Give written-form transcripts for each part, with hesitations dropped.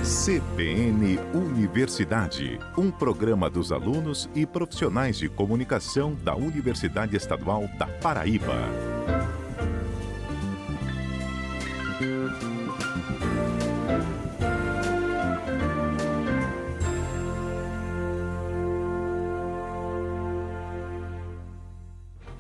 CBN Universidade, um programa dos alunos e profissionais de comunicação da Universidade Estadual da Paraíba.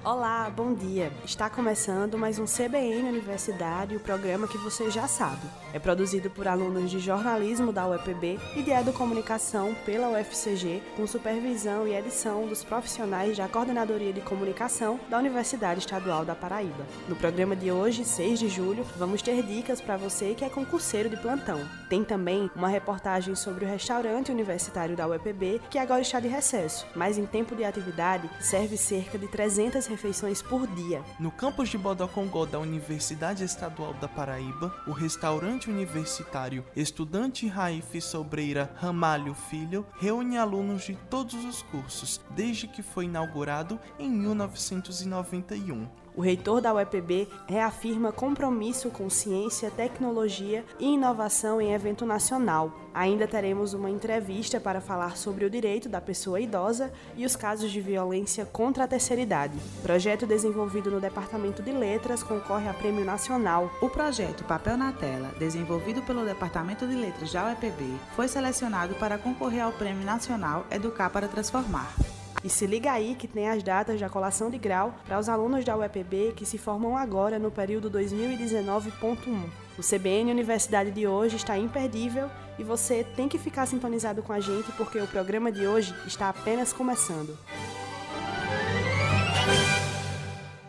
Olá, bom dia! Está começando mais um CBN Universidade, o programa que você já sabe. É produzido por alunos de jornalismo da UEPB e de educomunicação pela UFCG, com supervisão e edição dos profissionais da Coordenadoria de Comunicação da Universidade Estadual da Paraíba. No programa de hoje, 6 de julho, vamos ter dicas para você que é concurseiro de plantão. Tem também uma reportagem sobre o restaurante universitário da UEPB, que agora está de recesso, mas em tempo de atividade serve cerca de 300 refeições por dia. No campus de Bodocongó da Universidade Estadual da Paraíba, o restaurante universitário Estudante Raif Sobreira Ramalho Filho reúne alunos de todos os cursos, desde que foi inaugurado em 1991. O reitor da UEPB reafirma compromisso com ciência, tecnologia e inovação em evento nacional. Ainda teremos uma entrevista para falar sobre o direito da pessoa idosa e os casos de violência contra a terceira idade. Projeto desenvolvido no Departamento de Letras concorre a Prêmio Nacional. O projeto Papel na Tela, desenvolvido pelo Departamento de Letras da UEPB, foi selecionado para concorrer ao Prêmio Nacional Educar para Transformar. E se liga aí que tem as datas da colação de grau para os alunos da UEPB que se formam agora no período 2019.1. O CBN Universidade de hoje está imperdível e você tem que ficar sintonizado com a gente porque o programa de hoje está apenas começando.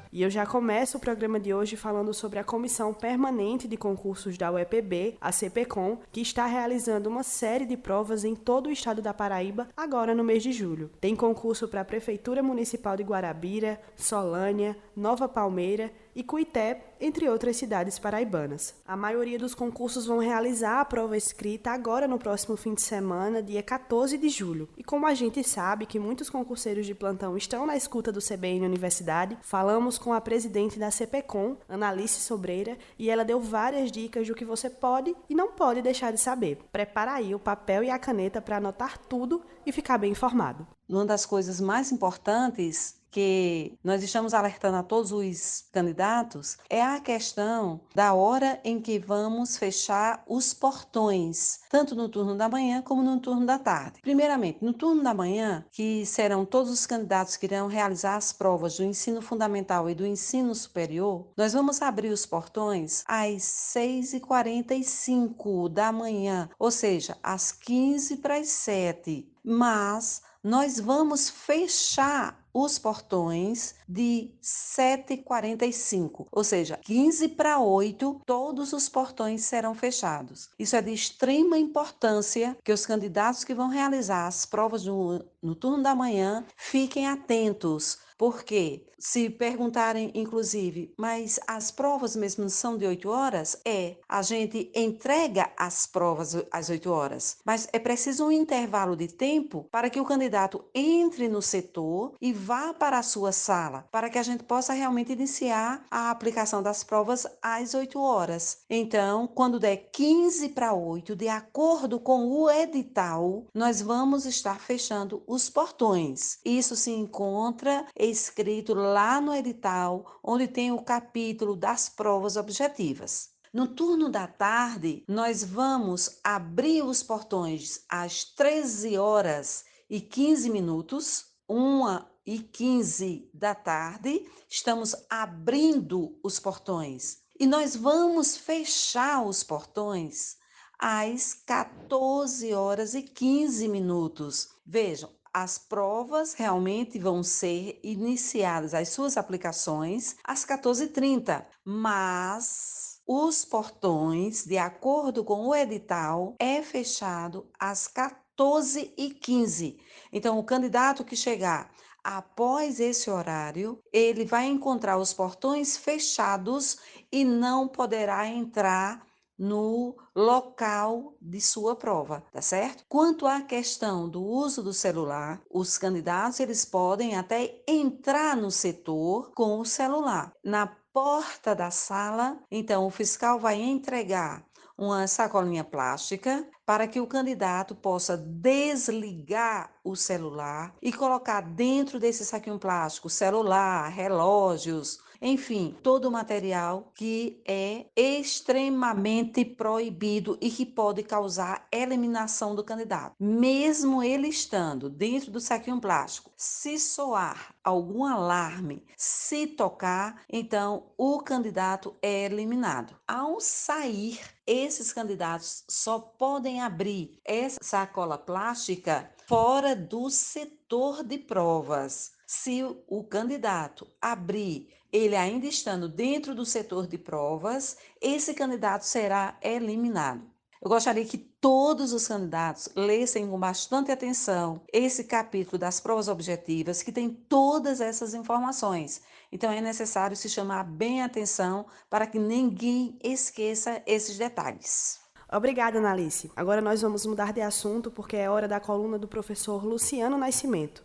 E eu já começo o programa de hoje falando sobre a Comissão Permanente de Concursos da UEPB, a CPCOM, que está realizando uma série de provas em todo o estado da Paraíba, agora no mês de julho. Tem concurso para a Prefeitura Municipal de Guarabira, Solânia, Nova Palmeira e Cuité, entre outras cidades paraibanas. A maioria dos concursos vão realizar a prova escrita agora no próximo fim de semana, dia 14 de julho. E como a gente sabe que muitos concurseiros de plantão estão na escuta do CBN Universidade, falamos com a presidente da CPCOM, Analice Sobreira, e ela deu várias dicas do que você pode e não pode deixar de saber. Prepara aí o papel e a caneta para anotar tudo e ficar bem informado. Uma das coisas mais importantes que nós estamos alertando a todos os candidatos é a questão da hora em que vamos fechar os portões, tanto no turno da manhã como no turno da tarde. Primeiramente, no turno da manhã, que serão todos os candidatos que irão realizar as provas do ensino fundamental e do ensino superior, nós vamos abrir os portões às 6h45 da manhã, ou seja, às 15 para as 7. Mas nós vamos fechar os portões de 7h45, ou seja, 15 para 8, todos os portões serão fechados. Isso é de extrema importância que os candidatos que vão realizar as provas no turno da manhã fiquem atentos. Porque se perguntarem, inclusive, mas as provas mesmo são de 8 horas? A gente entrega as provas às 8 horas, mas é preciso um intervalo de tempo para que o candidato entre no setor e vá para a sua sala, para que a gente possa realmente iniciar a aplicação das provas às 8 horas. Então, quando der 15 para 8, de acordo com o edital, nós vamos estar fechando os portões. Isso se encontra escrito lá no edital, onde tem o capítulo das provas objetivas. No turno da tarde, nós vamos abrir os portões às 13h15, 1h15 da tarde, estamos abrindo os portões. E nós vamos fechar os portões às 14h15. Vejam, as provas realmente vão ser iniciadas, as suas aplicações, às 14h30, mas os portões, de acordo com o edital, é fechado às 14h15. Então, o candidato que chegar após esse horário, ele vai encontrar os portões fechados e não poderá entrar no local de sua prova, tá certo? Quanto à questão do uso do celular, os candidatos eles podem até entrar no setor com o celular. Na porta da sala, então o fiscal vai entregar uma sacolinha plástica para que o candidato possa desligar o celular e colocar dentro desse saquinho plástico celular, relógios, enfim, todo o material que é extremamente proibido e que pode causar eliminação do candidato. Mesmo ele estando dentro do saquinho plástico, se soar algum alarme, se tocar, então o candidato é eliminado. Ao sair, esses candidatos só podem abrir essa sacola plástica fora do setor de provas. Se o candidato abrir, ele ainda estando dentro do setor de provas, esse candidato será eliminado. Eu gostaria que todos os candidatos lessem com bastante atenção esse capítulo das provas objetivas, que tem todas essas informações. Então, é necessário se chamar bem a atenção para que ninguém esqueça esses detalhes. Obrigada, Analice. Agora nós vamos mudar de assunto porque é hora da coluna do professor Luciano Nascimento.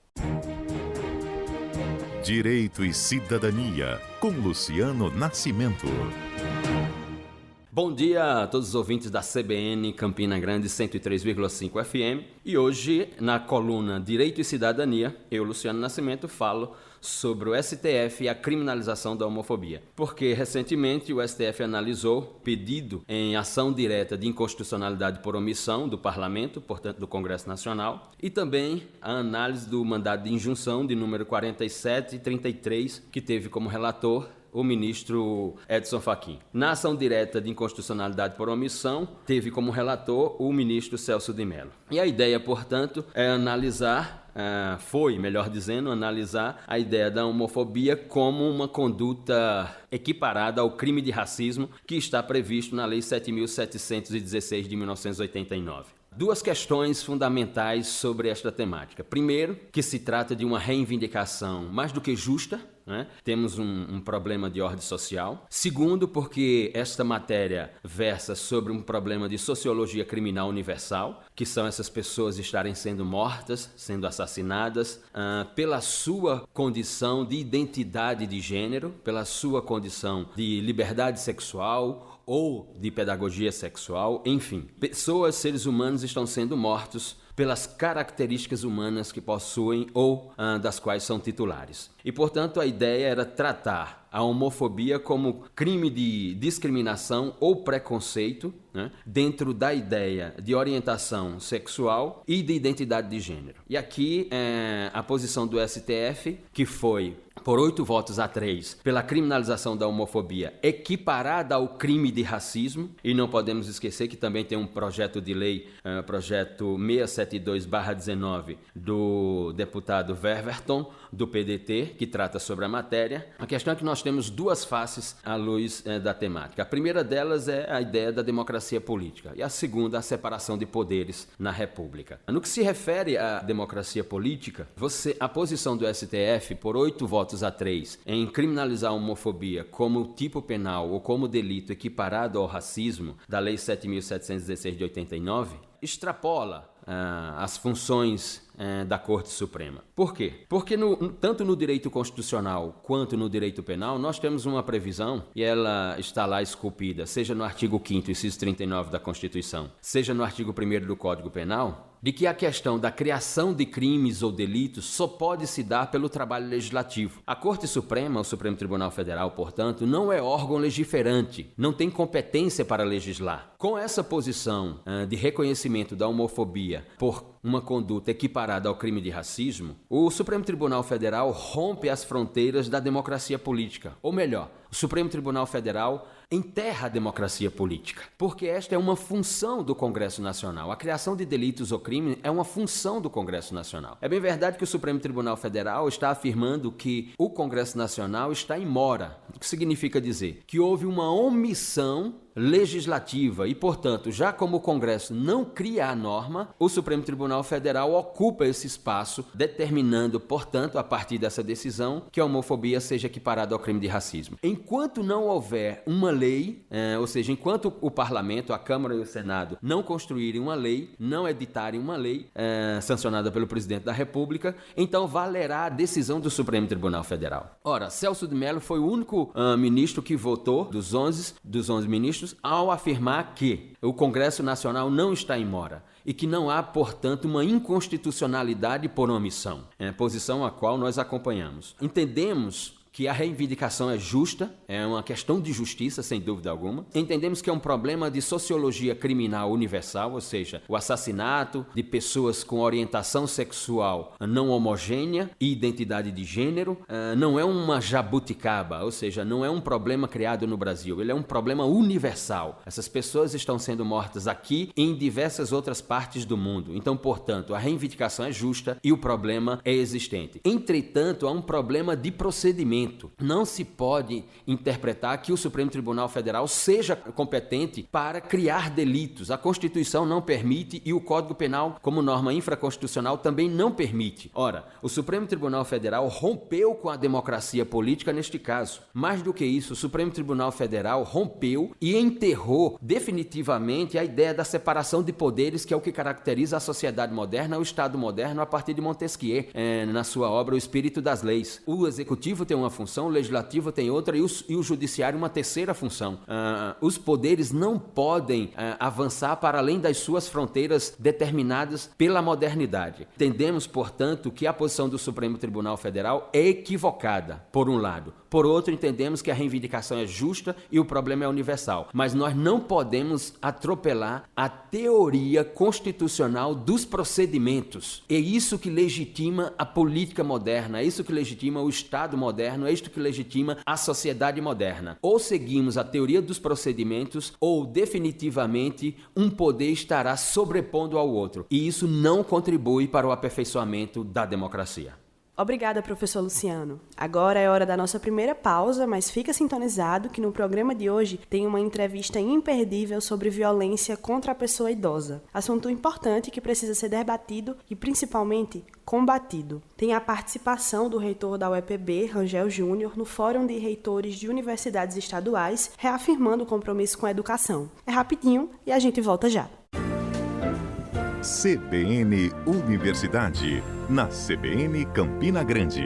Direito e Cidadania, com Luciano Nascimento. Bom dia a todos os ouvintes da CBN Campina Grande 103,5 FM. E hoje, na coluna Direito e Cidadania, eu, Luciano Nascimento, falo sobre o STF e a criminalização da homofobia. Porque, recentemente, o STF analisou pedido em ação direta de inconstitucionalidade por omissão do Parlamento, portanto do Congresso Nacional, e também a análise do mandado de injunção de número 4733, que teve como relator o ministro Edson Fachin. Na ação direta de inconstitucionalidade por omissão, teve como relator o ministro Celso de Mello. E a ideia, portanto, é analisar a ideia da homofobia como uma conduta equiparada ao crime de racismo que está previsto na Lei 7.716 de 1989. Duas questões fundamentais sobre esta temática. Primeiro, que se trata de uma reivindicação mais do que justa, né? Temos um problema de ordem social. Segundo, porque esta matéria versa sobre um problema de sociologia criminal universal, que são essas pessoas estarem sendo mortas, sendo assassinadas pela sua condição de identidade de gênero, pela sua condição de liberdade sexual ou de pedagogia sexual, enfim. Pessoas, seres humanos estão sendo mortos pelas características humanas que possuem ou das quais são titulares. E, portanto, a ideia era tratar a homofobia como crime de discriminação ou preconceito, né, dentro da ideia de orientação sexual e de identidade de gênero. E aqui a posição do STF, que foi por 8-3, pela criminalização da homofobia equiparada ao crime de racismo, e não podemos esquecer que também tem um projeto de lei, projeto 672/19, do deputado Ververton, do PDT, que trata sobre a matéria. A questão é que nós temos duas faces à luz da temática. A primeira delas é a ideia da democracia política, e a segunda, a separação de poderes na República. No que se refere à democracia política, a posição do STF, por 8-3, em criminalizar a homofobia como tipo penal ou como delito equiparado ao racismo da Lei 7.716 de 89, extrapola as funções da Corte Suprema. Por quê? Porque tanto no direito constitucional quanto no direito penal, nós temos uma previsão, e ela está lá esculpida, seja no artigo 5º, inciso 39 da Constituição, seja no artigo 1º do Código Penal, de que a questão da criação de crimes ou delitos só pode se dar pelo trabalho legislativo. A Corte Suprema, o Supremo Tribunal Federal, portanto, não é órgão legiferante, não tem competência para legislar. Com essa posição de reconhecimento da homofobia por uma conduta equiparada ao crime de racismo, o Supremo Tribunal Federal rompe as fronteiras da democracia política. Ou melhor, o Supremo Tribunal Federal enterra a democracia política, porque esta é uma função do Congresso Nacional. A criação de delitos ou crimes é uma função do Congresso Nacional. É bem verdade que o Supremo Tribunal Federal está afirmando que o Congresso Nacional está em mora, o que significa dizer que houve uma omissão legislativa e, portanto, já como o Congresso não cria a norma, o Supremo Tribunal Federal ocupa esse espaço, determinando, portanto, a partir dessa decisão, que a homofobia seja equiparada ao crime de racismo. Enquanto não houver uma lei, ou seja, enquanto o Parlamento, a Câmara e o Senado não construírem uma lei, não editarem uma lei sancionada pelo Presidente da República, então valerá a decisão do Supremo Tribunal Federal. Ora, Celso de Mello foi o único ministro que votou, dos 11 ministros, ministros ao afirmar que o Congresso Nacional não está em mora e que não há, portanto, uma inconstitucionalidade por omissão, posição a qual nós acompanhamos. Entendemos que a reivindicação é justa, é uma questão de justiça, sem dúvida alguma. Entendemos que é um problema de sociologia criminal universal, ou seja, o assassinato de pessoas com orientação sexual não homogênea e identidade de gênero não é uma jabuticaba, ou seja, não é um problema criado no Brasil, ele é um problema universal. Essas pessoas estão sendo mortas aqui e em diversas outras partes do mundo. Então, portanto, a reivindicação é justa e o problema é existente. Entretanto, há um problema de procedimento. Não se pode interpretar que o Supremo Tribunal Federal seja competente para criar delitos. A Constituição não permite e o Código Penal, como norma infraconstitucional, também não permite. Ora, o Supremo Tribunal Federal rompeu com a democracia política neste caso. Mais do que isso, o Supremo Tribunal Federal rompeu e enterrou definitivamente a ideia da separação de poderes, que é o que caracteriza a sociedade moderna, o Estado moderno, a partir de Montesquieu, na sua obra O Espírito das Leis. O Executivo tem uma função, o Legislativo tem outra e o Judiciário uma terceira função. Os poderes não podem avançar para além das suas fronteiras determinadas pela modernidade. Entendemos, portanto, que a posição do Supremo Tribunal Federal é equivocada, por um lado. Por outro, entendemos que a reivindicação é justa e o problema é universal. Mas nós não podemos atropelar a teoria constitucional dos procedimentos. É isso que legitima a política moderna, é isso que legitima o Estado moderno, é isto que legitima a sociedade moderna. Ou seguimos a teoria dos procedimentos, ou definitivamente um poder estará sobrepondo ao outro. E isso não contribui para o aperfeiçoamento da democracia. Obrigada, professor Luciano. Agora é hora da nossa primeira pausa, mas fica sintonizado que no programa de hoje tem uma entrevista imperdível sobre violência contra a pessoa idosa. Assunto importante que precisa ser debatido e, principalmente, combatido. Tem a participação do reitor da UEPB, Rangel Júnior, no Fórum de Reitores de Universidades Estaduais, reafirmando o compromisso com a educação. É rapidinho e a gente volta já. CBN Universidade, na CBN Campina Grande.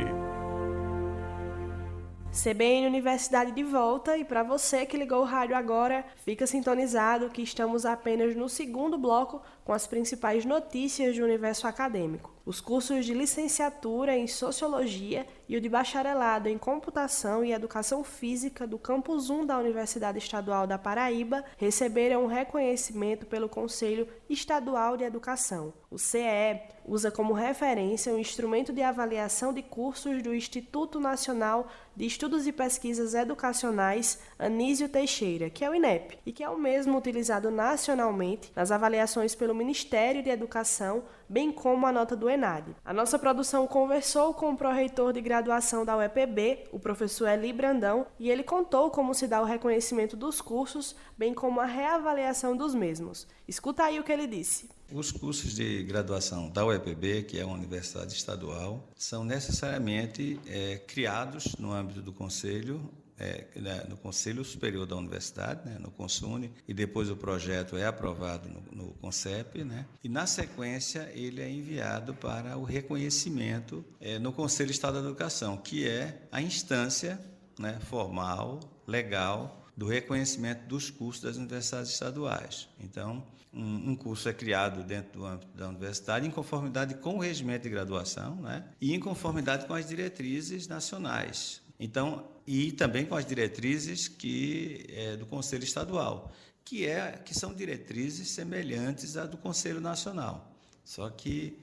CBN Universidade de volta, e para você que ligou o rádio agora, fica sintonizado que estamos apenas no segundo bloco com as principais notícias do universo acadêmico. Os cursos de licenciatura em Sociologia e o de bacharelado em Computação e Educação Física do Campus 1 da Universidade Estadual da Paraíba receberam um reconhecimento pelo Conselho Estadual de Educação. O CEE usa como referência o instrumento de avaliação de cursos do Instituto Nacional de Estudos e Pesquisas Educacionais Anísio Teixeira, que é o INEP, e que é o mesmo utilizado nacionalmente nas avaliações pelo Ministério de Educação, bem como a nota do ENAD. A nossa produção conversou com o pró-reitor de graduação da UEPB, o professor Eli Brandão, e ele contou como se dá o reconhecimento dos cursos, bem como a reavaliação dos mesmos. Escuta aí o que ele disse. Os cursos de graduação da UEPB, que é uma universidade estadual, são necessariamente criados no âmbito do Conselho, no Conselho Superior da Universidade, no CONSUNE, e depois o projeto é aprovado no CONCEP, e na sequência ele é enviado para o reconhecimento no Conselho Estadual da Educação, que é a instância formal, legal, do reconhecimento dos cursos das universidades estaduais. Então, um curso é criado dentro do âmbito da universidade em conformidade com o regimento de graduação, e em conformidade com as diretrizes nacionais. Então, e também com as diretrizes do Conselho Estadual, que são diretrizes semelhantes à do Conselho Nacional, só que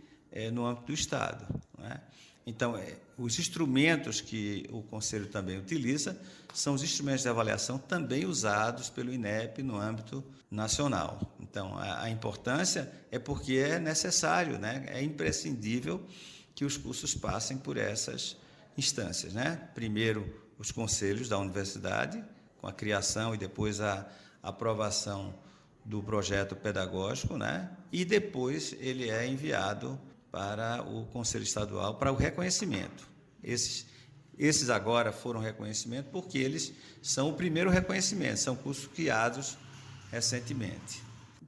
no âmbito do Estado. Então, os instrumentos que o Conselho também utiliza são os instrumentos de avaliação também usados pelo INEP no âmbito nacional. Então, a importância é porque é necessário, é imprescindível que os cursos passem por essas instâncias. Primeiro, os conselhos da universidade, com a criação e depois a aprovação do projeto pedagógico, e depois ele é enviado para o Conselho Estadual para o reconhecimento. Esses agora foram reconhecimento porque eles são o primeiro reconhecimento, são cursos criados recentemente.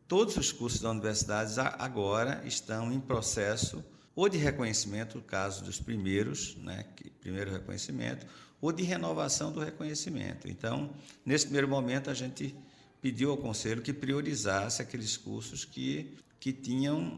Todos os cursos da universidade agora estão em processo ou de reconhecimento, no caso dos primeiros, primeiro reconhecimento, ou de renovação do reconhecimento. Então, nesse primeiro momento, a gente pediu ao Conselho que priorizasse aqueles cursos que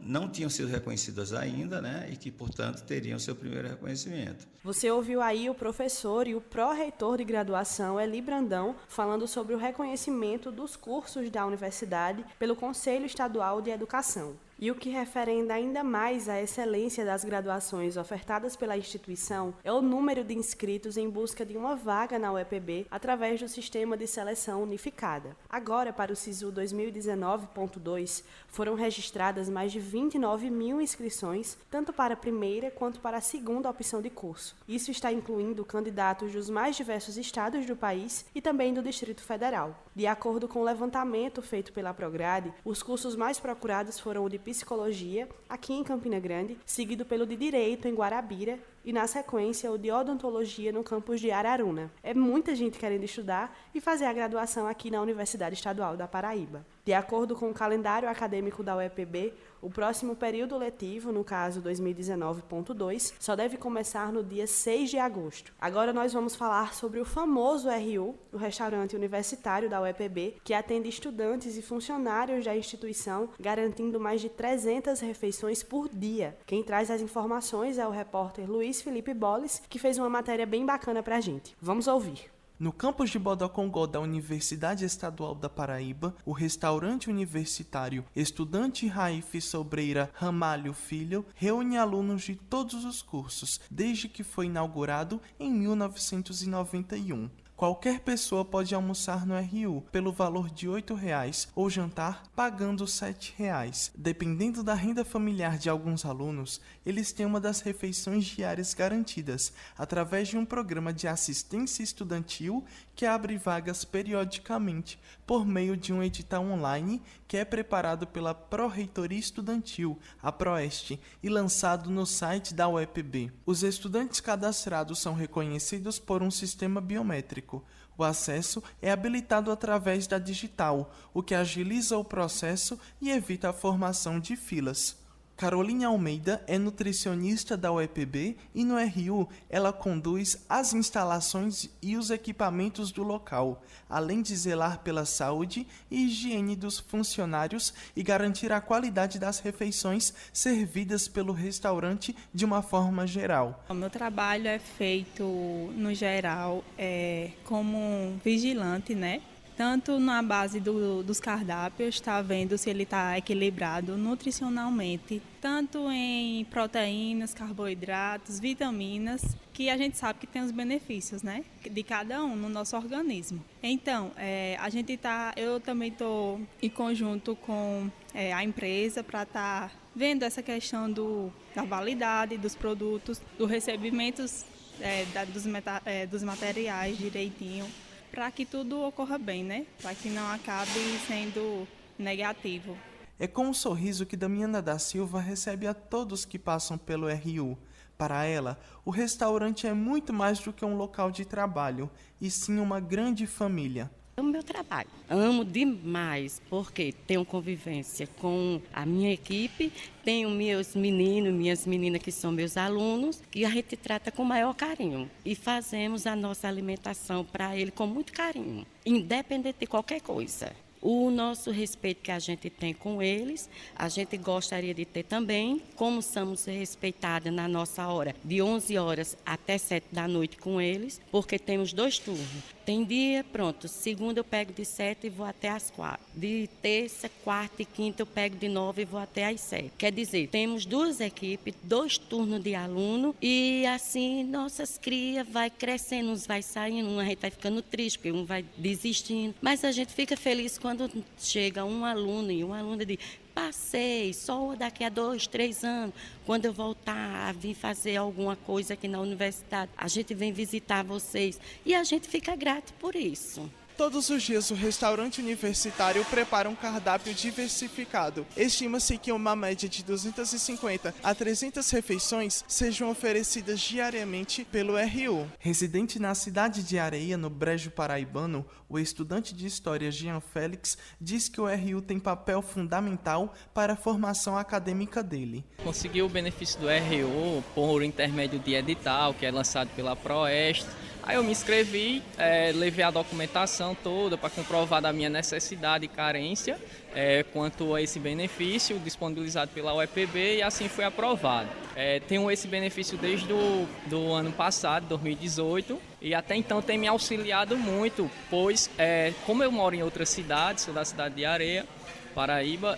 não tinham sido reconhecidos ainda, né, e que, portanto, teriam seu primeiro reconhecimento. Você ouviu aí o professor e o pró-reitor de graduação, Eli Brandão, falando sobre o reconhecimento dos cursos da universidade pelo Conselho Estadual de Educação. E o que referenda ainda mais à excelência das graduações ofertadas pela instituição é o número de inscritos em busca de uma vaga na UEPB através do Sistema de Seleção Unificada. Agora, para o SISU 2019.2, foram registradas mais de 29 mil inscrições, tanto para a primeira quanto para a segunda opção de curso. Isso está incluindo candidatos dos mais diversos estados do país e também do Distrito Federal. De acordo com o levantamento feito pela Prograde, os cursos mais procurados foram o de Psicologia, aqui em Campina Grande, seguido pelo de Direito, em Guarabira, e na sequência o de Odontologia no campus de Araruna. É muita gente querendo estudar e fazer a graduação aqui na Universidade Estadual da Paraíba. De acordo com o calendário acadêmico da UEPB, o próximo período letivo, no caso 2019.2, só deve começar no dia 6 de agosto. Agora nós vamos falar sobre o famoso RU, o restaurante universitário da UEPB, que atende estudantes e funcionários da instituição, garantindo mais de 300 refeições por dia. Quem traz as informações é o repórter Luiz Felipe Bolles, que fez uma matéria bem bacana pra gente. Vamos ouvir. No campus de Bodocongó da Universidade Estadual da Paraíba, o restaurante universitário Estudante Raif Sobreira Ramalho Filho reúne alunos de todos os cursos, desde que foi inaugurado em 1991. Qualquer pessoa pode almoçar no RU pelo valor de R$ 8,00 ou jantar pagando R$ 7,00. Dependendo da renda familiar de alguns alunos, eles têm uma das refeições diárias garantidas através de um programa de assistência estudantil que abre vagas periodicamente por meio de um edital online que é preparado pela Pró-Reitoria Estudantil, a Proeste, e lançado no site da UEPB. Os estudantes cadastrados são reconhecidos por um sistema biométrico. O acesso é habilitado através da digital, o que agiliza o processo e evita a formação de filas. Caroline Almeida é nutricionista da UEPB e no RU ela conduz as instalações e os equipamentos do local, além de zelar pela saúde e higiene dos funcionários e garantir a qualidade das refeições servidas pelo restaurante de uma forma geral. O meu trabalho é feito, no geral, como vigilante, né? Tanto na base dos cardápios, está vendo se ele está equilibrado nutricionalmente, tanto em proteínas, carboidratos, vitaminas, que a gente sabe que tem os benefícios, né, de cada um no nosso organismo. Então, eu também estou em conjunto com a empresa para estar vendo essa questão da validade dos produtos, do recebimento dos materiais direitinho, para que tudo ocorra bem, né? Para que não acabe sendo negativo. É com um sorriso que Damiana da Silva recebe a todos que passam pelo RU. Para ela, o restaurante é muito mais do que um local de trabalho, e sim uma grande família. O meu trabalho. Amo demais, porque tenho convivência com a minha equipe, tenho meus meninos, minhas meninas que são meus alunos, que a gente trata com o maior carinho. E fazemos a nossa alimentação para ele com muito carinho, independente de qualquer coisa. O nosso respeito que a gente tem com eles, a gente gostaria de ter também, como somos respeitados na nossa hora, de 11 horas até 7 da noite com eles, porque temos 2 turnos. Tem dia, pronto, segunda eu pego de 7 e vou até às 4. De terça, quarta e quinta eu pego de 9 e vou até às 7. Quer dizer, temos 2 equipes, 2 turnos de aluno e assim nossas crias vai crescendo, uns vai saindo, a gente vai ficando triste, porque um vai desistindo. Mas a gente fica feliz quando chega um aluno e uma aluna diz: passei, só daqui a 2, 3 anos, quando eu voltar a vir fazer alguma coisa aqui na universidade, a gente vem visitar vocês e a gente fica grato por isso. Todos os dias o restaurante universitário prepara um cardápio diversificado. Estima-se que uma média de 250 a 300 refeições sejam oferecidas diariamente pelo RU. Residente na cidade de Areia, no Brejo Paraibano, o estudante de História Jean Félix diz que o RU tem papel fundamental para a formação acadêmica dele. Conseguiu o benefício do RU por intermédio de edital, que é lançado pela Proeste. Aí eu me inscrevi, levei a documentação toda para comprovar da minha necessidade e carência quanto a esse benefício disponibilizado pela UEPB, e assim foi aprovado. Tenho esse benefício desde do ano passado, 2018, e até então tem me auxiliado muito, pois como eu moro em outra cidade, sou da cidade de Areia, Paraíba,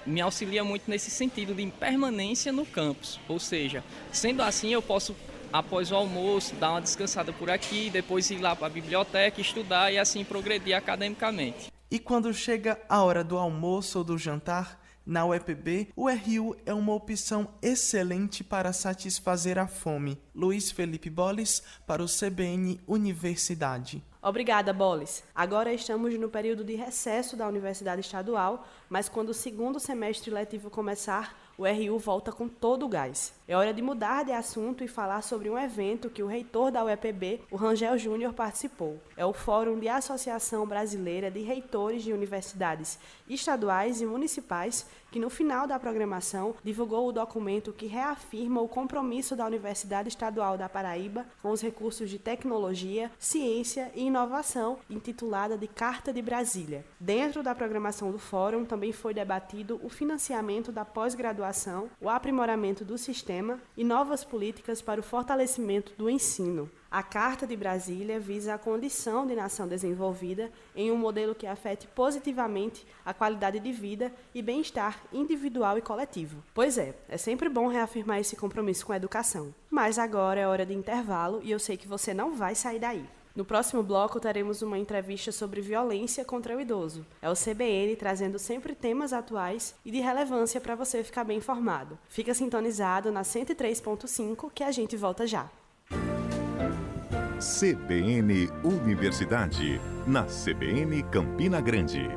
me auxilia muito nesse sentido de permanência no campus. Ou seja, sendo assim, eu posso, após o almoço, dar uma descansada por aqui, depois ir lá para a biblioteca, estudar e assim progredir academicamente. E quando chega a hora do almoço ou do jantar, na UEPB, o RU é uma opção excelente para satisfazer a fome. Luiz Felipe Boles, para o CBN Universidade. Obrigada, Boles. Agora estamos no período de recesso da Universidade Estadual, mas quando o segundo semestre letivo começar, o RU volta com todo o gás. É hora de mudar de assunto e falar sobre um evento que o reitor da UEPB, o Rangel Júnior, participou. É o Fórum de Associação Brasileira de Reitores de Universidades Estaduais e Municipais, que no final da programação divulgou o documento que reafirma o compromisso da Universidade Estadual da Paraíba com os recursos de tecnologia, ciência e inovação, intitulada de Carta de Brasília. Dentro da programação do fórum também foi debatido o financiamento da pós-graduação, o aprimoramento do sistema e novas políticas para o fortalecimento do ensino. A Carta de Brasília visa a condição de nação desenvolvida em um modelo que afete positivamente a qualidade de vida e bem-estar individual e coletivo. Pois é sempre bom reafirmar esse compromisso com a educação. Mas agora é hora de intervalo e eu sei que você não vai sair daí. No próximo bloco, teremos uma entrevista sobre violência contra o idoso. É o CBN trazendo sempre temas atuais e de relevância para você ficar bem informado. Fica sintonizado na 103.5 que a gente volta já. CBN Universidade, na CBN Campina Grande.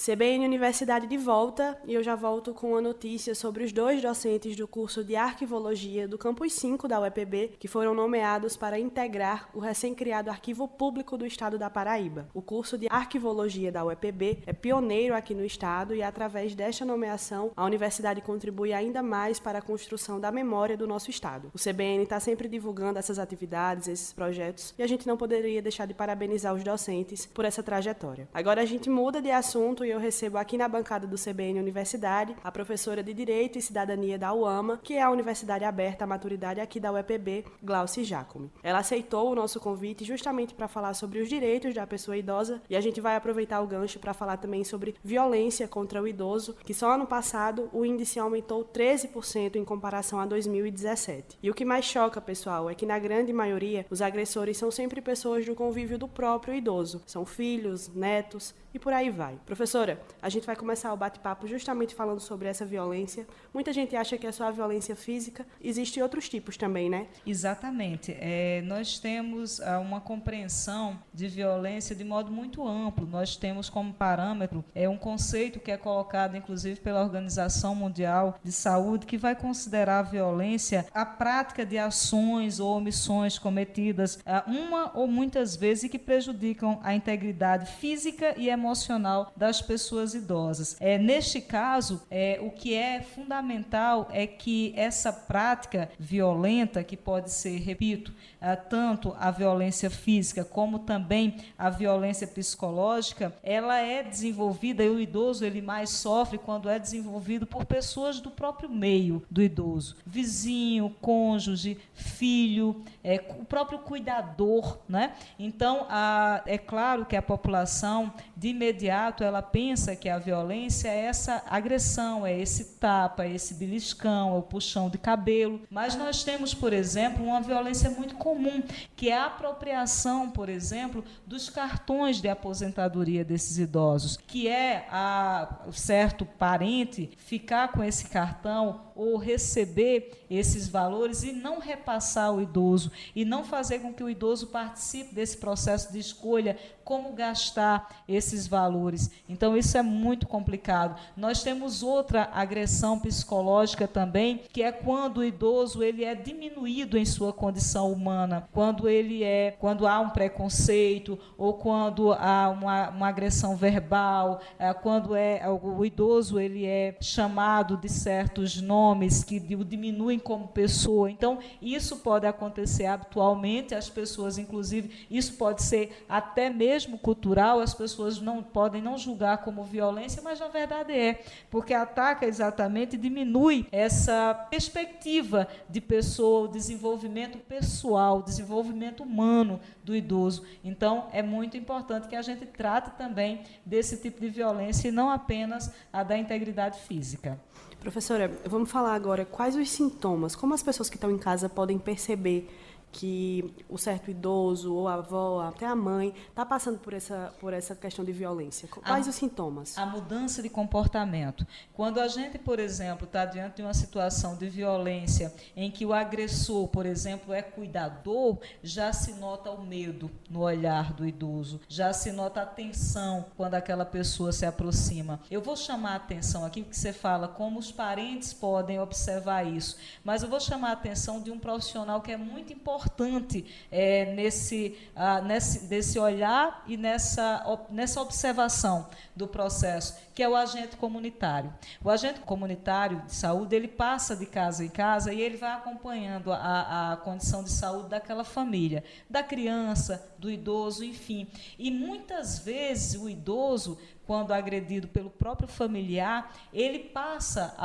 CBN Universidade de volta, e eu já volto com uma notícia sobre os 2 docentes do curso de Arquivologia do Campus 5 da UEPB, que foram nomeados para integrar o recém-criado Arquivo Público do Estado da Paraíba. O curso de Arquivologia da UEPB é pioneiro aqui no Estado e, através desta nomeação, a universidade contribui ainda mais para a construção da memória do nosso Estado. O CBN está sempre divulgando essas atividades, esses projetos, e a gente não poderia deixar de parabenizar os docentes por essa trajetória. Agora a gente muda de assunto e eu recebo aqui na bancada do CBN Universidade a professora de Direito e Cidadania da UAMA, que é a Universidade Aberta à Maturidade aqui da UEPB, Glauci Jacome. Ela aceitou o nosso convite justamente para falar sobre os direitos da pessoa idosa e a gente vai aproveitar o gancho para falar também sobre violência contra o idoso, que só ano passado o índice aumentou 13% em comparação a 2017. E o que mais choca, pessoal, é que na grande maioria os agressores são sempre pessoas do convívio do próprio idoso. São filhos, netos e por aí vai. Professora, a gente vai começar o bate-papo justamente falando sobre essa violência. Muita gente acha que é só a violência física. Existem outros tipos também, né? Exatamente. Nós temos uma compreensão de violência de modo muito amplo. Nós temos como parâmetro um conceito que é colocado, inclusive, pela Organização Mundial de Saúde, que vai considerar a violência a prática de ações ou omissões cometidas uma ou muitas vezes e que prejudicam a integridade física e emocional das pessoas idosas. Neste caso, o que é fundamental é que essa prática violenta, que pode ser, repito, tanto a violência física como também a violência psicológica, ela é desenvolvida, e o idoso ele mais sofre quando é desenvolvido por pessoas do próprio meio do idoso. Vizinho, cônjuge, filho, o próprio cuidador, né? Então, é claro que a população de imediato ela pensa que a violência é essa agressão, é esse tapa, é esse beliscão, é o puxão de cabelo. Mas nós temos, por exemplo, uma violência muito comum, que é a apropriação, por exemplo, dos cartões de aposentadoria desses idosos, que é a certo parente ficar com esse cartão ou receber esses valores e não repassar ao idoso, e não fazer com que o idoso participe desse processo de escolha como gastar esses valores. Então, Então, isso é muito complicado. Nós temos outra agressão psicológica também, que é quando o idoso ele é diminuído em sua condição humana, quando há um preconceito ou quando há uma agressão verbal, quando o idoso ele é chamado de certos nomes que o diminuem como pessoa. Então, isso pode acontecer habitualmente, as pessoas, inclusive, isso pode ser até mesmo cultural, as pessoas podem não julgar como violência, mas na verdade porque ataca exatamente e diminui essa perspectiva de pessoa, o desenvolvimento pessoal, o desenvolvimento humano do idoso. Então, é muito importante que a gente trate também desse tipo de violência e não apenas a da integridade física. Professora, vamos falar agora quais os sintomas, como as pessoas que estão em casa podem perceber que o certo idoso, ou a avó, até a mãe, está passando por essa questão de violência. Quais os sintomas? A mudança de comportamento. Quando a gente, por exemplo, está diante de uma situação de violência em que o agressor, por exemplo, é cuidador, já se nota o medo no olhar do idoso, já se nota a tensão quando aquela pessoa se aproxima. Eu vou chamar a atenção aqui, porque você fala como os parentes podem observar isso, mas eu vou chamar a atenção de um profissional que é muito importante nesse olhar e nessa observação do processo, que é o agente comunitário. O agente comunitário de saúde, ele passa de casa em casa e ele vai acompanhando a condição de saúde daquela família, da criança, do idoso, enfim. E muitas vezes o idoso, quando agredido pelo próprio familiar, ele passa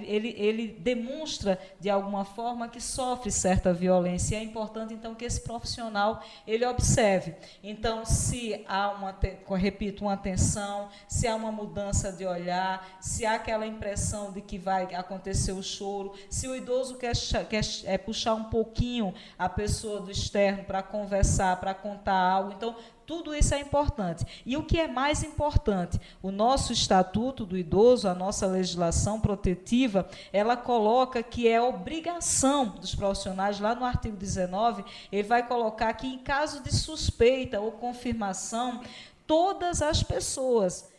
ele demonstra de alguma forma que sofre certa violência. E é importante, então, que esse profissional ele observe. Então, se há uma tensão, se há uma mudança de olhar, se há aquela impressão de que vai acontecer o choro, se o idoso quer puxar um pouquinho a pessoa do externo para conversar, para contar algo. Então, tudo isso é importante. E o que é mais importante, o nosso Estatuto do Idoso, a nossa legislação protetiva, ela coloca que é obrigação dos profissionais, lá no artigo 19, ele vai colocar que em caso de suspeita ou confirmação, todas as pessoas,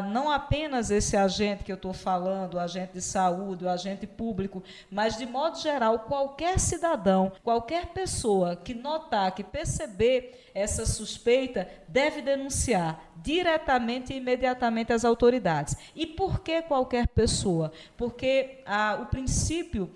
não apenas esse agente que eu estou falando, o agente de saúde, o agente público, mas, de modo geral, qualquer cidadão, qualquer pessoa que notar, que perceber essa suspeita, deve denunciar diretamente e imediatamente às autoridades. E por que qualquer pessoa? Porque o princípio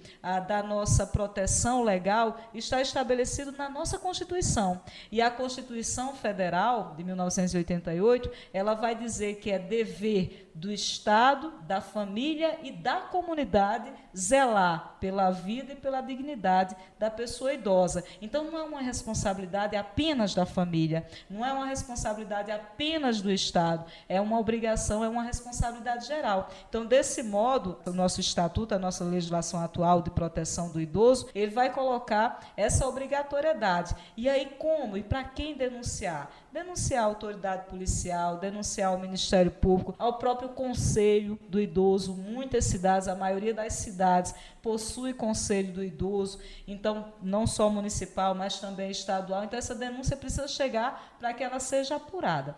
da nossa proteção legal está estabelecido na nossa Constituição. E a Constituição Federal, de 1988, ela vai dizer que é dever do Estado, da família e da comunidade zelar pela vida e pela dignidade da pessoa idosa. Então, não é uma responsabilidade apenas da família, não é uma responsabilidade apenas do Estado, é uma obrigação, é uma responsabilidade geral. Então, desse modo, o nosso Estatuto, a nossa legislação atual de proteção do idoso, ele vai colocar essa obrigatoriedade. E aí, como e para quem denunciar? Denunciar a autoridade policial, denunciar ao Ministério Público, ao próprio Conselho do Idoso. Muitas cidades, a maioria das cidades, possui Conselho do Idoso, então, não só municipal, mas também estadual. Então, essa denúncia precisa chegar para que ela seja apurada.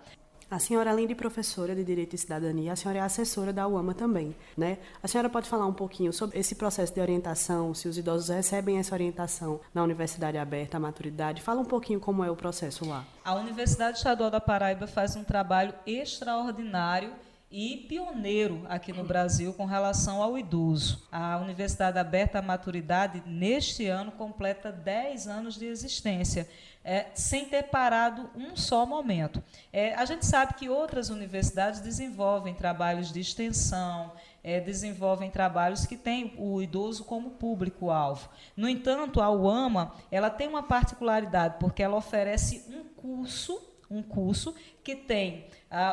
A senhora, além de professora de Direito e Cidadania, a senhora é assessora da UAMA também, né? A senhora pode falar um pouquinho sobre esse processo de orientação, se os idosos recebem essa orientação na Universidade Aberta, a maturidade? Fala um pouquinho como é o processo lá. A Universidade Estadual da Paraíba faz um trabalho extraordinário e pioneiro aqui no Brasil com relação ao idoso. A Universidade Aberta à Maturidade, neste ano, completa 10 anos de existência, sem ter parado um só momento. A gente sabe que outras universidades desenvolvem trabalhos de extensão, desenvolvem trabalhos que têm o idoso como público-alvo. No entanto, a UAMA ela tem uma particularidade, porque ela oferece um curso que tem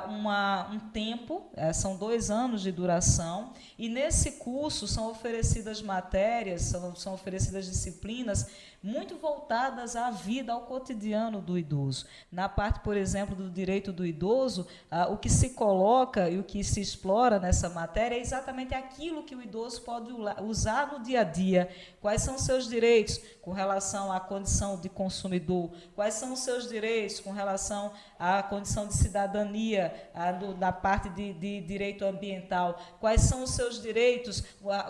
um tempo, são 2 anos de duração, e nesse curso são oferecidas matérias, são oferecidas disciplinas muito voltadas à vida, ao cotidiano do idoso. Na parte, por exemplo, do direito do idoso, o que se coloca e o que se explora nessa matéria é exatamente aquilo que o idoso pode usar no dia a dia. Quais são os seus direitos com relação à condição de consumidor? Quais são os seus direitos com relação à condição de cidadania cidadania, na parte de direito ambiental, quais são os seus direitos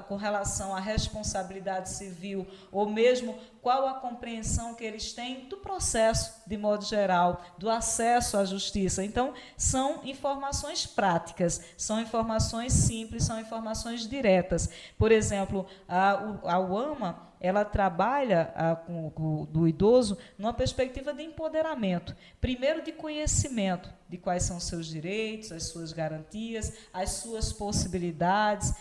com relação à responsabilidade civil, ou mesmo qual a compreensão que eles têm do processo, de modo geral, do acesso à justiça. Então, são informações práticas, são informações simples, são informações diretas. Por exemplo, a UAMA, ela trabalha do idoso numa perspectiva de empoderamento, primeiro de conhecimento de quais são os seus direitos, as suas garantias, as suas possibilidades,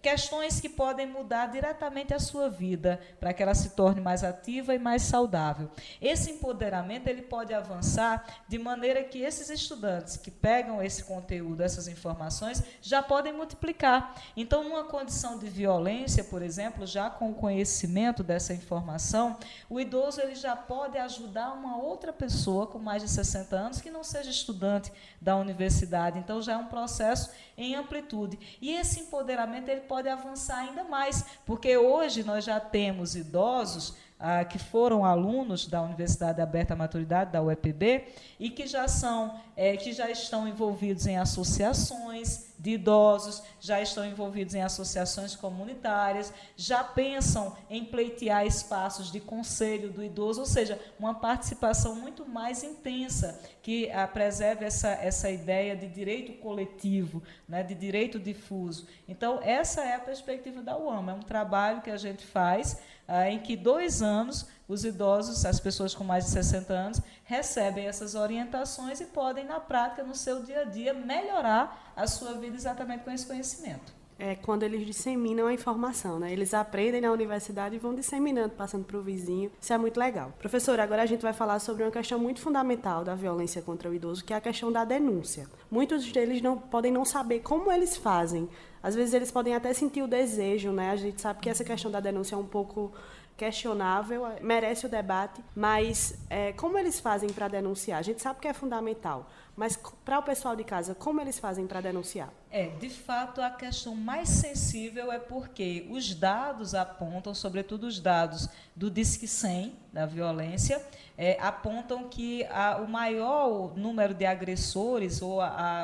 questões que podem mudar diretamente a sua vida, para que ela se torne mais ativa e mais saudável. Esse empoderamento ele pode avançar de maneira que esses estudantes que pegam esse conteúdo, essas informações, já podem multiplicar. Então, numa condição de violência, por exemplo, já com o conhecimento dessa informação, o idoso ele já pode ajudar uma outra pessoa com mais de 60 anos que não seja estudante da universidade. Então, já é um processo em amplitude. E esse empoderamento ele pode avançar ainda mais, porque hoje nós já temos idosos que foram alunos da Universidade Aberta à Maturidade, da UEPB, e que já estão envolvidos em associações de idosos, já estão envolvidos em associações comunitárias, já pensam em pleitear espaços de conselho do idoso, ou seja, uma participação muito mais intensa, que preserve essa ideia de direito coletivo, né, de direito difuso. Então, essa é a perspectiva da UAMA, é um trabalho que a gente faz em que 2 anos os idosos, as pessoas com mais de 60 anos, recebem essas orientações e podem, na prática, no seu dia a dia, melhorar a sua vida exatamente com esse conhecimento. É quando eles disseminam a informação, né? Eles aprendem na universidade e vão disseminando, passando para o vizinho. Isso é muito legal. Professora, agora a gente vai falar sobre uma questão muito fundamental da violência contra o idoso, que é a questão da denúncia. Muitos deles podem não saber como eles fazem. Às vezes eles podem até sentir o desejo, né? A gente sabe que essa questão da denúncia é um pouco questionável, merece o debate, mas como eles fazem para denunciar? A gente sabe que é fundamental, mas para o pessoal de casa, como eles fazem para denunciar? De fato, a questão mais sensível é porque os dados apontam, sobretudo os dados do Disque 100, da violência, apontam que o maior número de agressores, ou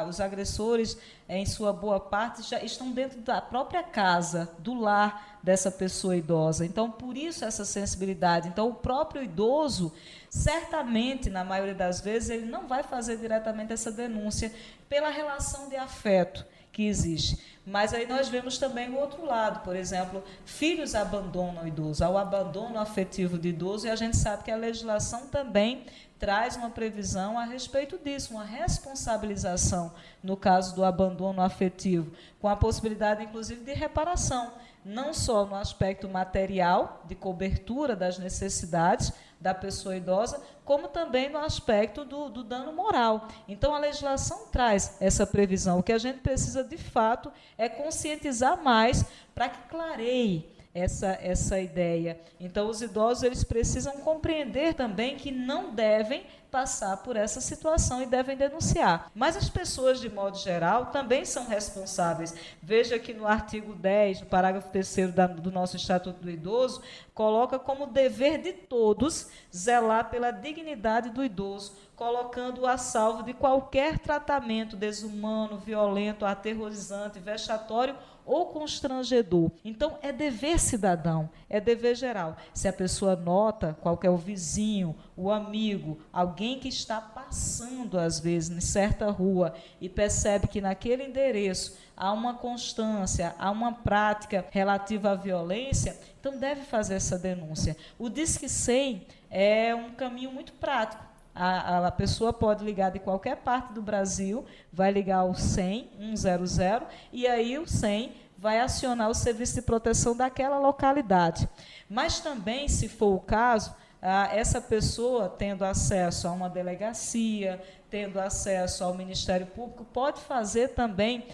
os agressores, em sua boa parte, já estão dentro da própria casa, do lar dessa pessoa idosa. Então, por isso, essa sensibilidade. Então, o próprio idoso, certamente, na maioria das vezes, ele não vai fazer diretamente essa denúncia pela relação de afeto que existe. Mas aí nós vemos também o outro lado, por exemplo, filhos abandonam o idoso, há o abandono afetivo de idoso, e a gente sabe que a legislação também traz uma previsão a respeito disso, uma responsabilização no caso do abandono afetivo, com a possibilidade, inclusive, de reparação, não só no aspecto material, de cobertura das necessidades da pessoa idosa, como também no aspecto do dano moral. Então, a legislação traz essa previsão. O que a gente precisa, de fato, é conscientizar mais para que clareie essa ideia. Então, os idosos eles precisam compreender também que não devem passar por essa situação e devem denunciar. Mas as pessoas, de modo geral, também são responsáveis. Veja que no artigo 10, no parágrafo 3º do nosso Estatuto do Idoso, coloca como dever de todos zelar pela dignidade do idoso, colocando-o a salvo de qualquer tratamento desumano, violento, aterrorizante, vexatório ou constrangedor. Então, é dever cidadão, é dever geral. Se a pessoa nota, qualquer o vizinho, o amigo, alguém que está passando, às vezes, em certa rua e percebe que naquele endereço há uma constância, há uma prática relativa à violência, então deve fazer essa denúncia. O Disque 100 é um caminho muito prático. A pessoa pode ligar de qualquer parte do Brasil, vai ligar ao 100, 100, e aí o 100 vai acionar o serviço de proteção daquela localidade. Mas também, se for o caso, essa pessoa, tendo acesso a uma delegacia, tendo acesso ao Ministério Público, pode fazer também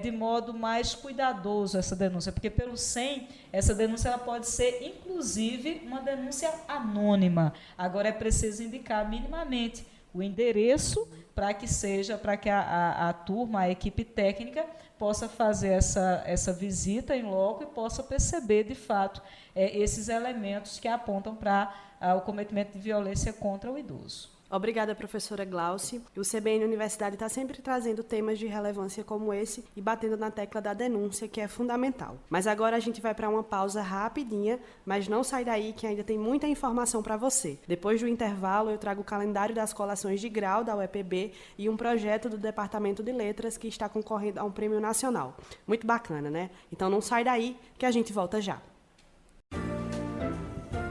de modo mais cuidadoso essa denúncia, porque pelo 100, essa denúncia ela pode ser, inclusive, uma denúncia anônima. Agora é preciso indicar minimamente o endereço para que a turma, a equipe técnica, possa fazer essa visita em loco e possa perceber, de fato, esses elementos que apontam para o cometimento de violência contra o idoso. Obrigada, professora Glauci. O CBN Universidade está sempre trazendo temas de relevância como esse e batendo na tecla da denúncia, que é fundamental. Mas agora a gente vai para uma pausa rapidinha, mas não sai daí que ainda tem muita informação para você. Depois do intervalo, eu trago o calendário das colações de grau da UEPB e um projeto do Departamento de Letras que está concorrendo a um prêmio nacional. Muito bacana, né? Então não sai daí que a gente volta já.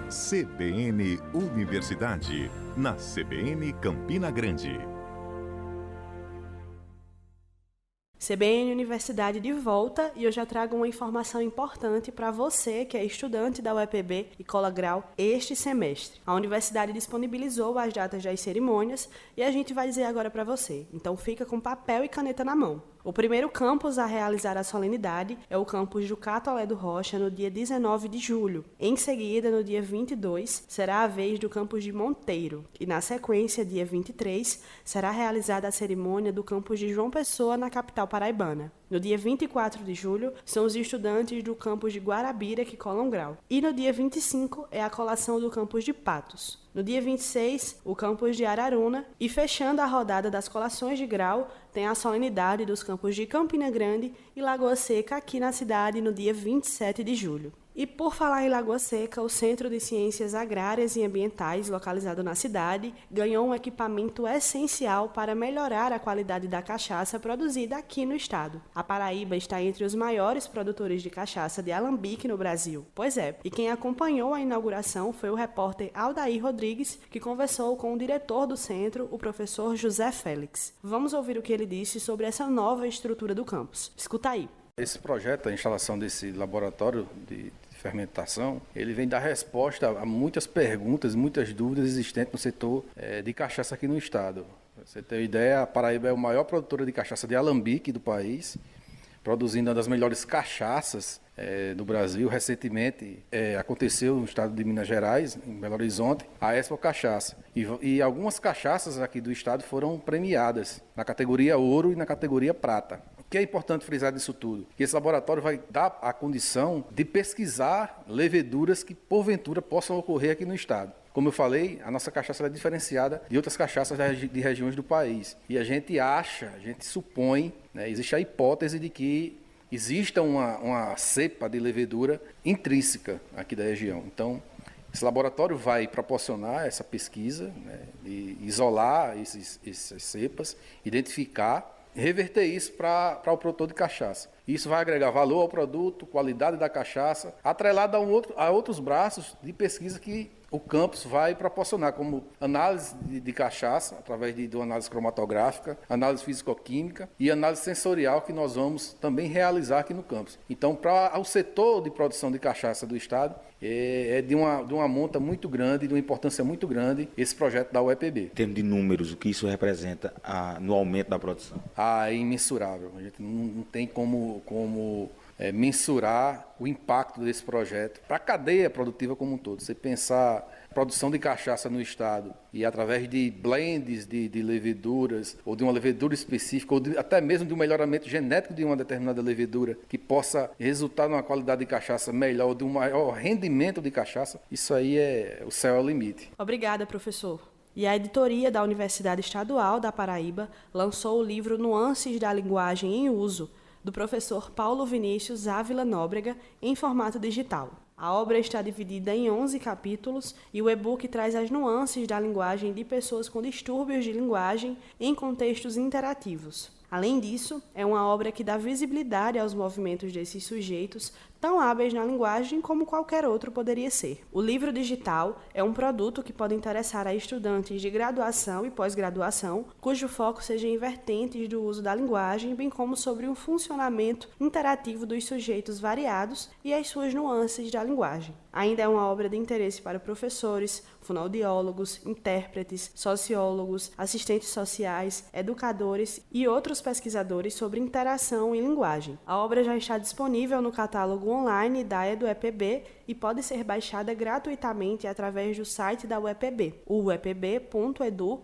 CBN Universidade, na CBN Campina Grande. CBN Universidade de volta e eu já trago uma informação importante para você que é estudante da UEPB e cola grau este semestre. A universidade disponibilizou as datas das cerimônias e a gente vai dizer agora para você. Então fica com papel e caneta na mão. O primeiro campus a realizar a solenidade é o campus Jucá Toledo Rocha no dia 19 de julho. Em seguida, no dia 22, será a vez do campus de Monteiro. E na sequência, dia 23, será realizada a cerimônia do campus de João Pessoa, na capital paraibana. No dia 24 de julho, são os estudantes do campus de Guarabira que colam grau. E no dia 25 é a colação do campus de Patos. No dia 26, o campus de Araruna. E fechando a rodada das colações de grau, tem a solenidade dos campos de Campina Grande e Lagoa Seca aqui na cidade no dia 27 de julho. E por falar em Lagoa Seca, o Centro de Ciências Agrárias e Ambientais, localizado na cidade, ganhou um equipamento essencial para melhorar a qualidade da cachaça produzida aqui no estado. A Paraíba está entre os maiores produtores de cachaça de alambique no Brasil. Pois é, e quem acompanhou a inauguração foi o repórter Aldair Rodrigues, que conversou com o diretor do centro, o professor José Félix. Vamos ouvir o que ele disse sobre essa nova estrutura do campus. Escuta aí. Esse projeto, a instalação desse laboratório de fermentação, ele vem dar resposta a muitas perguntas, muitas dúvidas existentes no setor de cachaça aqui no estado. Pra você ter uma ideia, a Paraíba é a maior produtora de cachaça de alambique do país, produzindo uma das melhores cachaças do Brasil. Recentemente aconteceu no estado de Minas Gerais, em Belo Horizonte, a Expo Cachaça. E algumas cachaças aqui do estado foram premiadas na categoria ouro e na categoria prata. O que é importante frisar disso tudo? Que esse laboratório vai dar a condição de pesquisar leveduras que, porventura, possam ocorrer aqui no estado. Como eu falei, a nossa cachaça é diferenciada de outras cachaças de regiões do país. E a gente supõe, existe a hipótese de que exista uma cepa de levedura intrínseca aqui da região. Então, esse laboratório vai proporcionar essa pesquisa, de isolar essas cepas, identificar, reverter isso para o produtor de cachaça. Isso vai agregar valor ao produto, qualidade da cachaça, atrelado a outros braços de pesquisa que o campus vai proporcionar, como análise de cachaça, através de uma análise cromatográfica, análise físico-química e análise sensorial, que nós vamos também realizar aqui no campus. Então, para o setor de produção de cachaça do estado, é de uma monta muito grande, de uma importância muito grande, esse projeto da UEPB. Em termos de números, o que isso representa no aumento da produção? É imensurável. A gente não tem como mensurar o impacto desse projeto para a cadeia produtiva como um todo. Você pensar produção de cachaça no estado e através de blends de leveduras ou de uma levedura específica ou até mesmo de um melhoramento genético de uma determinada levedura que possa resultar numa qualidade de cachaça melhor ou de um maior rendimento de cachaça, isso aí o céu é o limite. Obrigada, professor. E a editoria da Universidade Estadual da Paraíba lançou o livro Nuances da Linguagem em Uso, do professor Paulo Vinícius Ávila Nóbrega, em formato digital. A obra está dividida em 11 capítulos e o e-book traz as nuances da linguagem de pessoas com distúrbios de linguagem em contextos interativos. Além disso, é uma obra que dá visibilidade aos movimentos desses sujeitos, tão hábeis na linguagem como qualquer outro poderia ser. O livro digital é um produto que pode interessar a estudantes de graduação e pós-graduação, cujo foco seja em vertentes do uso da linguagem, bem como sobre um funcionamento interativo dos sujeitos variados e as suas nuances da linguagem. Ainda é uma obra de interesse para professores, fonoaudiólogos, intérpretes, sociólogos, assistentes sociais, educadores e outros pesquisadores sobre interação e linguagem. A obra já está disponível no catálogo online da EduEPB e pode ser baixada gratuitamente através do site da UEPB, uepb.edu.br.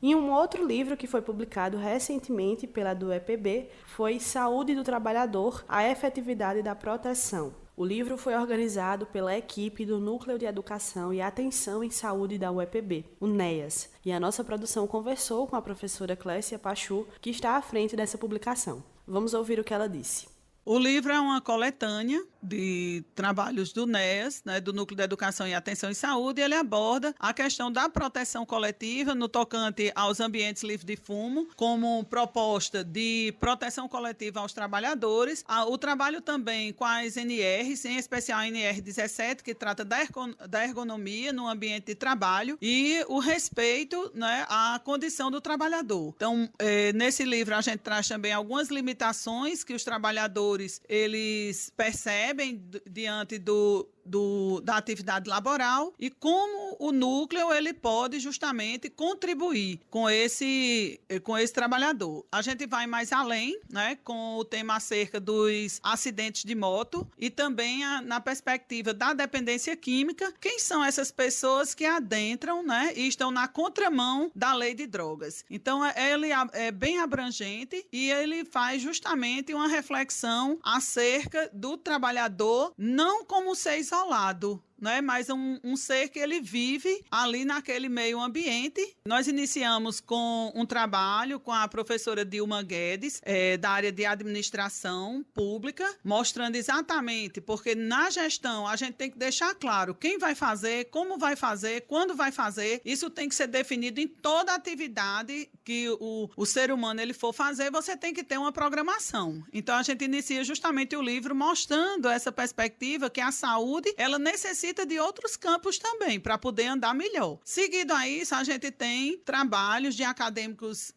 E um outro livro que foi publicado recentemente pela EduEPB foi Saúde do Trabalhador, a Efetividade da Proteção. O livro foi organizado pela equipe do Núcleo de Educação e Atenção em Saúde da UEPB, o NEAS, e a nossa produção conversou com a professora Clécia Pachu, que está à frente dessa publicação. Vamos ouvir o que ela disse. O livro é uma coletânea de trabalhos do NEAS, do Núcleo de Educação e Atenção em Saúde, e ele aborda a questão da proteção coletiva no tocante aos ambientes livres de fumo, como proposta de proteção coletiva aos trabalhadores, o trabalho também com as NRs, em especial a NR17, que trata da ergonomia no ambiente de trabalho, e o respeito à condição do trabalhador. Então, nesse livro a gente traz também algumas limitações que os trabalhadores eles percebem diante da atividade laboral e como o núcleo ele pode justamente contribuir com esse trabalhador. A gente vai mais além, com o tema acerca dos acidentes de moto e também na perspectiva da dependência química, quem são essas pessoas que adentram, e estão na contramão da lei de drogas. Então, ele é bem abrangente e ele faz justamente uma reflexão acerca do trabalhador não como ser isolado, mas um ser que ele vive ali naquele meio ambiente. Nós iniciamos com um trabalho com a professora Dilma Guedes, da área de administração pública, mostrando exatamente, porque na gestão a gente tem que deixar claro quem vai fazer, como vai fazer, quando vai fazer. Isso tem que ser definido em toda atividade que o ser humano ele for fazer, você tem que ter uma programação. Então a gente inicia justamente o livro mostrando essa perspectiva que a saúde, ela necessita de outros campos também, para poder andar melhor. Seguido a isso, a gente tem trabalhos de acadêmicos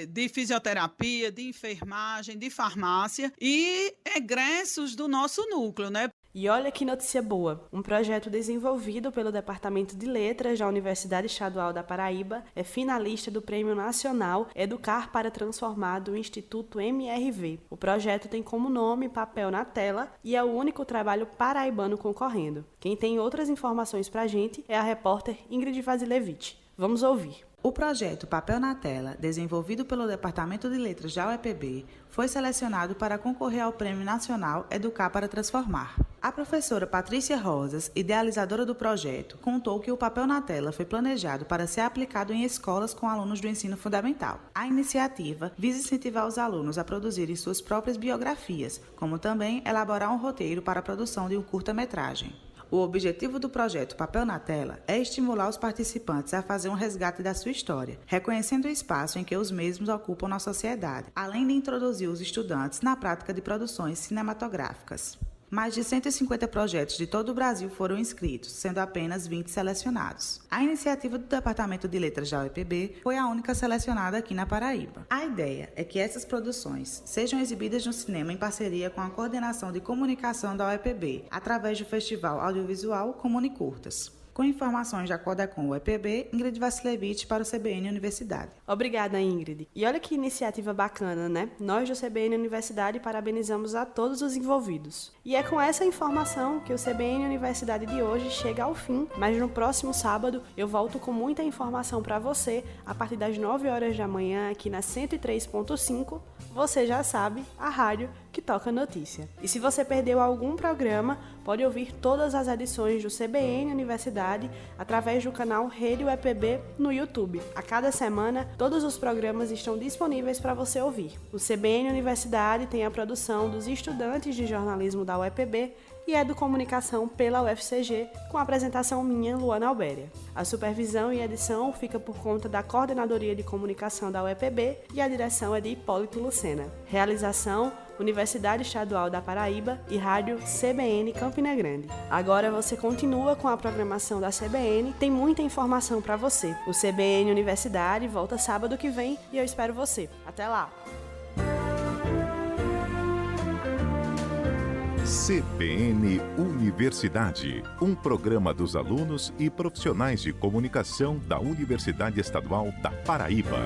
de fisioterapia, de enfermagem, de farmácia e egressos do nosso núcleo, E olha que notícia boa! Um projeto desenvolvido pelo Departamento de Letras da Universidade Estadual da Paraíba é finalista do Prêmio Nacional Educar para Transformar do Instituto MRV. O projeto tem como nome Papel na Tela e é o único trabalho paraibano concorrendo. Quem tem outras informações pra gente é a repórter Ingrid Vasilevich. Vamos ouvir. O projeto Papel na Tela, desenvolvido pelo Departamento de Letras da UEPB, foi selecionado para concorrer ao Prêmio Nacional Educar para Transformar. A professora Patrícia Rosas, idealizadora do projeto, contou que o papel na tela foi planejado para ser aplicado em escolas com alunos do ensino fundamental. A iniciativa visa incentivar os alunos a produzirem suas próprias biografias, como também elaborar um roteiro para a produção de um curta-metragem. O objetivo do projeto Papel na Tela é estimular os participantes a fazer um resgate da sua história, reconhecendo o espaço em que os mesmos ocupam na sociedade, além de introduzir os estudantes na prática de produções cinematográficas. Mais de 150 projetos de todo o Brasil foram inscritos, sendo apenas 20 selecionados. A iniciativa do Departamento de Letras da UEPB foi a única selecionada aqui na Paraíba. A ideia é que essas produções sejam exibidas no cinema em parceria com a Coordenação de Comunicação da UEPB, através do Festival Audiovisual Comunicurtas. Com informações de acordo com o UEPB, Ingrid Vasilevich para o CBN Universidade. Obrigada, Ingrid. E olha que iniciativa bacana, Nós do CBN Universidade parabenizamos a todos os envolvidos. E é com essa informação que o CBN Universidade de hoje chega ao fim, mas no próximo sábado eu volto com muita informação para você a partir das 9 horas da manhã aqui na 103.5. Você já sabe, a rádio que toca notícia. E se você perdeu algum programa, pode ouvir todas as edições do CBN Universidade através do canal Rede UEPB no YouTube. A cada semana, todos os programas estão disponíveis para você ouvir. O CBN Universidade tem a produção dos estudantes de jornalismo da UEPB e Educomunicação pela UFCG, com a apresentação minha, Luana Albéria. A supervisão e edição fica por conta da Coordenadoria de Comunicação da UEPB e a direção é de Hipólito Lucena. Realização: Universidade Estadual da Paraíba e Rádio CBN Campina Grande. Agora você continua com a programação da CBN, tem muita informação para você. O CBN Universidade volta sábado que vem e eu espero você. Até lá! CBN Universidade, um programa dos alunos e profissionais de comunicação da Universidade Estadual da Paraíba.